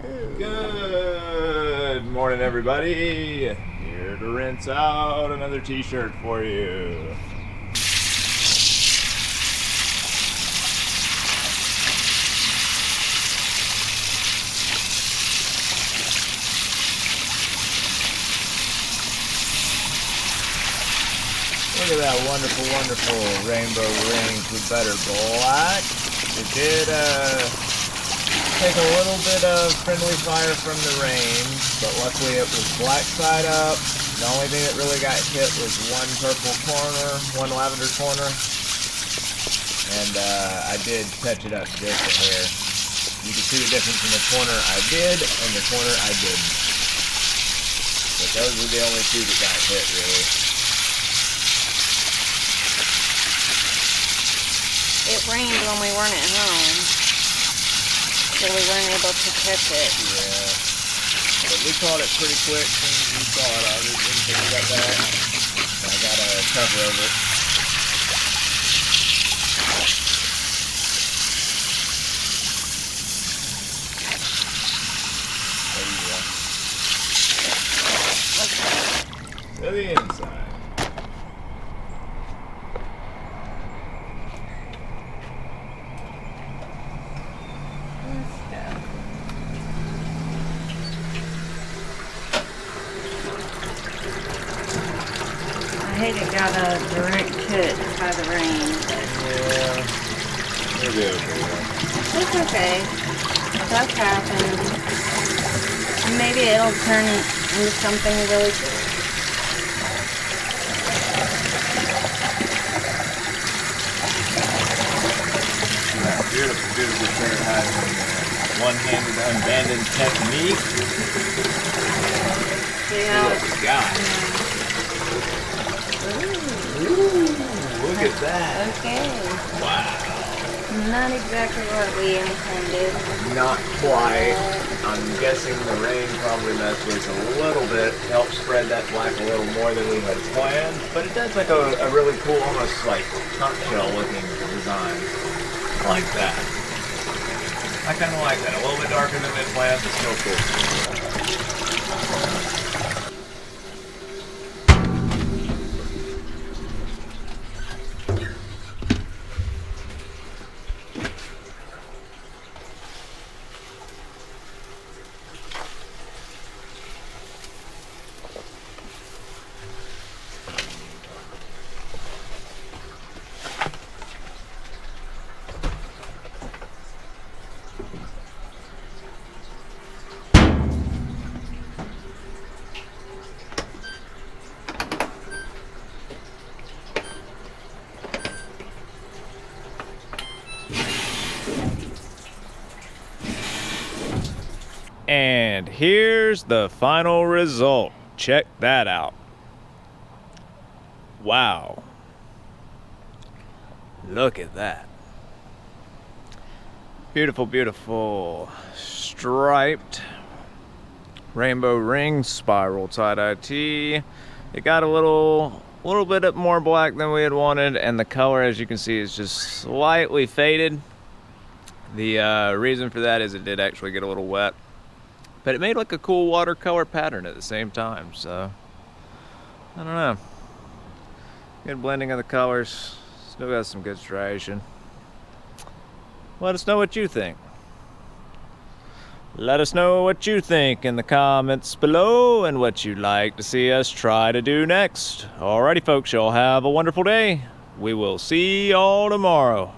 Good morning, everybody. Here to rinse out another t-shirt for you. Look at that wonderful, wonderful rainbow rings with better black. It did take a little bit of friendly fire from the rain, but luckily it was black side up. The only thing that really got hit was one purple corner, one lavender corner, and I did touch it up just a hair. You can see the difference in the corner I did and the corner I didn't. But those were the only two that got hit, really. It rained when we weren't at home, so we weren't able to catch it. Yeah, but we caught it pretty quick when we saw it. Everything got back. I got a cover over it. There you go. To the inside. I hate it got a direct hit by the rain. Yeah, it'll be okay. It's okay. That's happened. Maybe it'll turn into something really cool. Yeah, beautiful, beautiful shirt has one-handed unbanded technique. See what we got. Ooh, look at that. Okay. Wow. Not exactly what we intended. Not quite. I'm guessing the rain probably messed with us a little bit, helped spread that black a little more than we had planned, but it does make a really cool, almost like conch shell looking design. I like that. I kind of like that. A little bit darker than we had planned, but still cool. And here's the final result. Check that out. Wow. Look at that. Beautiful, beautiful striped rainbow ring spiral tie-dye tee. It got a little bit more black than we had wanted, and the color, as you can see, is just slightly faded. The reason for that is it did actually get a little wet. But it made like a cool watercolor pattern at the same time, so I don't know. Good blending of the colors. Still got some good striation. Let us know what you think. Let us know what you think in the comments below and what you'd like to see us try to do next. Alrighty folks, y'all have a wonderful day. We will see y'all tomorrow.